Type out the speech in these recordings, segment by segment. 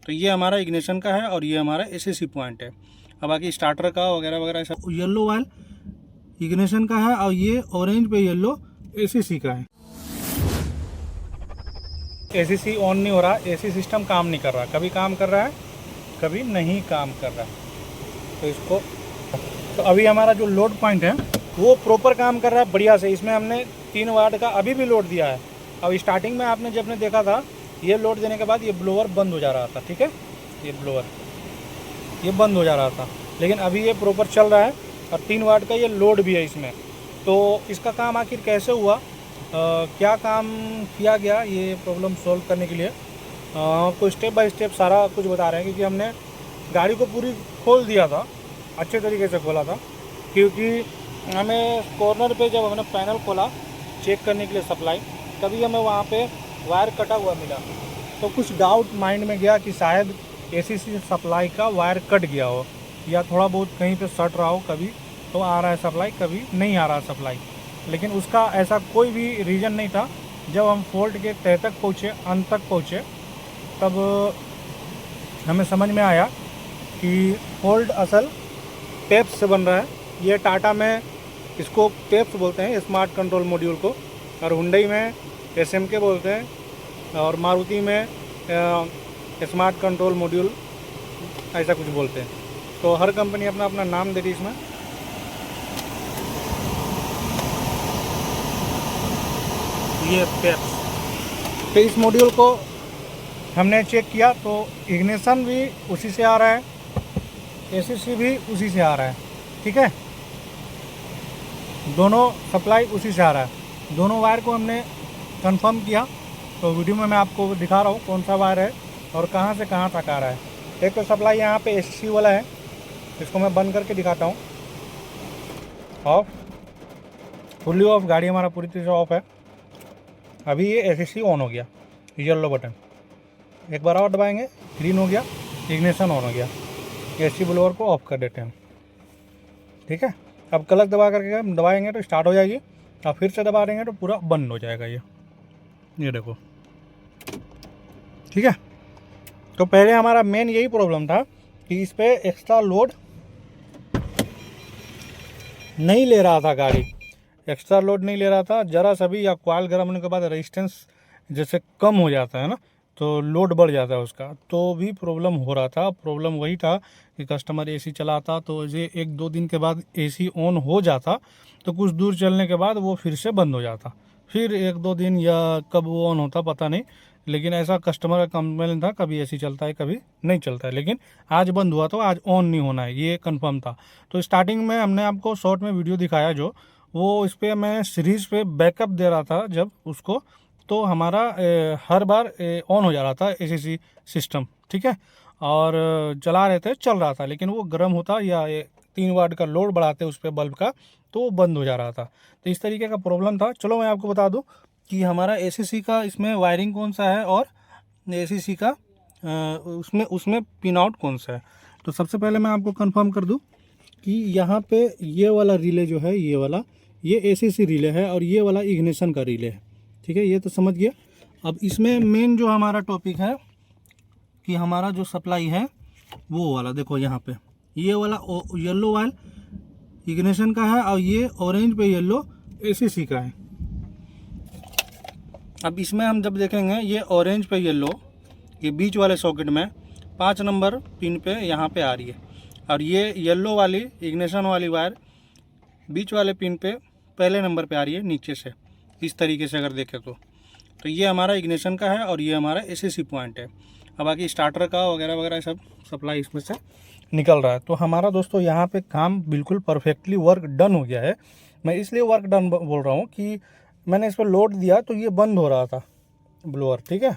तो ये हमारा इग्निशन का है और ये हमारा एसीसी पॉइंट है। अब बाकी स्टार्टर का वगैरह वगैरह सब येलो वाल इग्निशन का है और ये ऑरेंज पे येलो एसीसी का है। एसीसी ऑन नहीं हो रहा, एसी सिस्टम काम नहीं कर रहा, कभी काम कर रहा है कभी नहीं काम कर रहा। तो इसको तो अभी हमारा जो लोड पॉइंट है वो प्रॉपर काम कर रहा है बढ़िया से। इसमें हमने 3 वाट का अभी भी लोड दिया है। अब स्टार्टिंग में आपने जब ने देखा था ये लोड देने के बाद ये ब्लोअर बंद हो जा रहा था, ठीक है, ये ब्लोअर ये बंद हो जा रहा था, लेकिन अभी ये प्रॉपर चल रहा है और 3 वाट का ये लोड भी है इसमें। तो इसका काम आखिर कैसे हुआ, क्या काम किया गया ये प्रॉब्लम सॉल्व करने के लिए आपको स्टेप बाय स्टेप सारा कुछ बता रहे हैं। क्योंकि हमने गाड़ी को पूरी खोल दिया था, अच्छे तरीके से खोला था, क्योंकि हमें कॉर्नर पे जब हमने पैनल खोला चेक करने के लिए सप्लाई, तभी हमें वहाँ पे वायर कटा हुआ मिला। तो कुछ डाउट माइंड में गया कि शायद एसीसी सप्लाई का वायर कट गया हो या थोड़ा बहुत कहीं पे सट रहा हो, कभी तो आ रहा है सप्लाई कभी नहीं आ रहा है सप्लाई। लेकिन उसका ऐसा कोई भी रीज़न नहीं था। जब हम फॉल्ट के तह तक पहुँचे, अंत तक पहुँचे, तब हमें समझ में आया कि फॉल्ट असल पेप्स से बन रहा है। ये टाटा में इसको पेप्स बोलते हैं, स्मार्ट कंट्रोल मॉड्यूल को, और हुंडई में एसएमके बोलते हैं, और मारुति में स्मार्ट कंट्रोल मॉड्यूल ऐसा कुछ बोलते हैं। तो हर कंपनी अपना अपना नाम दे रही इसमें। ये पेप्स, तो इस मॉड्यूल को हमने चेक किया तो इग्निशन भी उसी से आ रहा है, एसीसी भी उसी से आ रहा है, ठीक है, दोनों सप्लाई उसी से आ रहा है। दोनों वायर को हमने कंफर्म किया। तो वीडियो में मैं आपको दिखा रहा हूँ कौन सा वायर है और कहाँ से कहाँ तक आ रहा है। एक तो सप्लाई यहाँ पे एसीसी वाला है, इसको मैं बंद करके दिखाता हूँ। ऑफ, फुल्ली ऑफ, गाड़ी हमारा पूरी तरह से ऑफ है। अभी ये एसीसी ऑन हो गया, येलो बटन, एक बार और दबाएंगे, ग्रीन हो गया, इग्निशन ऑन हो गया। एसी ब्लोअर को ऑफ कर देते हैं, ठीक है। अब क्लच दबा करके हम दबाएंगे तो स्टार्ट हो जाएगी, और फिर से दबा देंगे तो पूरा बंद हो जाएगा ये देखो, ठीक है। तो पहले हमारा मेन यही प्रॉब्लम था कि इस पर एक्स्ट्रा लोड नहीं ले रहा था, गाड़ी एक्स्ट्रा लोड नहीं ले रहा था जरा सा भी, या कॉइल गर्म होने के बाद रेजिस्टेंस जैसे कम हो जाता है ना, तो लोड बढ़ जाता है उसका, तो भी प्रॉब्लम हो रहा था। प्रॉब्लम वही था कि कस्टमर एसी चलाता तो ये 1-2 दिन के बाद एसी ऑन हो जाता, तो कुछ दूर चलने के बाद वो फिर से बंद हो जाता, फिर 1-2 दिन या कब वो ऑन होता पता नहीं। लेकिन ऐसा कस्टमर का कंप्लेन था, कभी एसी चलता है कभी नहीं चलता है, लेकिन आज बंद हुआ तो आज ऑन नहीं होना है, ये कंफर्म था। तो स्टार्टिंग में हमने आपको शॉर्ट में वीडियो दिखाया जो, वो इस पर मैं सीरीज़ पे बैकअप दे रहा था जब उसको, तो हमारा हर बार ऑन हो जा रहा था एसीसी सिस्टम, ठीक है, और चला रहे थे, चल रहा था, लेकिन वो गर्म होता या 3 वाट का लोड बढ़ाते उस पर बल्ब का, तो वो बंद हो जा रहा था। तो इस तरीके का प्रॉब्लम था। चलो मैं आपको बता दूं कि हमारा एसीसी का इसमें वायरिंग कौन सा है और एसीसी का उसमें उसमें पिन आउट कौन सा है। तो सबसे पहले मैं आपको कंफर्म कर दूं कि यहाँ पे ये वाला रिले जो है, ये वाला, ये एसीसी रिले है और ये वाला इग्निशन का रिले है, ठीक है, ये तो समझ गया। अब इसमें मेन जो हमारा टॉपिक है कि हमारा जो सप्लाई है वो वाला देखो, यहाँ पे ये वाला येलो वाल इग्निशन का है और ये ऑरेंज पे येलो एसीसी का है। अब इसमें हम जब देखेंगे ये ऑरेंज पे येलो, ये बीच वाले सॉकेट में 5 नंबर पिन पे यहाँ पे आ रही है, और ये येलो वाली इग्निशन वाली वायर बीच वाले पिन पे पहले नंबर पे आ रही है नीचे से, इस तरीके से अगर देखें तो ये हमारा इग्निशन का है और ये हमारा एसीसी पॉइंट है। अब बाकी स्टार्टर का वगैरह वगैरह सब सप्लाई इसमें से निकल रहा है। तो हमारा दोस्तों यहाँ पे काम बिल्कुल परफेक्टली वर्क डन हो गया है। मैं इसलिए वर्क डन बोल रहा हूँ कि मैंने इस पर लोड दिया तो ये बंद हो रहा था ब्लोअर, ठीक है।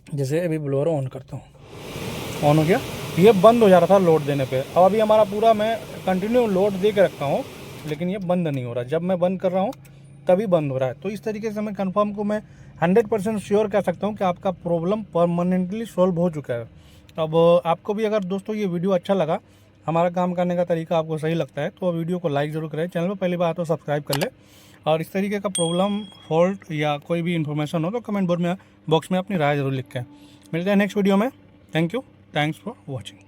जैसे अभी ब्लोअर ऑन करता हूँ, ऑन हो गया, ये बंद हो जा रहा था लोड देने पे। अब अभी हमारा पूरा मैं कंटिन्यू लोड दे के रखता हूँ, लेकिन ये बंद नहीं हो रहा, जब मैं बंद कर रहा हूँ तभी बंद हो रहा है। तो इस तरीके से मैं कंफर्म को मैं 100% श्योर कह सकता हूँ कि आपका प्रॉब्लम परमानेंटली सॉल्व हो चुका है। अब आपको भी अगर दोस्तों ये वीडियो अच्छा लगा, हमारा काम करने का तरीका आपको सही लगता है, तो वीडियो को लाइक ज़रूर करें, चैनल पर पहली बार तो सब्सक्राइब कर ले, और इस तरीके का प्रॉब्लम, फॉल्ट या कोई भी इन्फॉर्मेशन हो तो कमेंट बॉक्स में अपनी राय ज़रूर लिखें। मिलते हैं नेक्स्ट वीडियो में। Thank you, thanks for watching.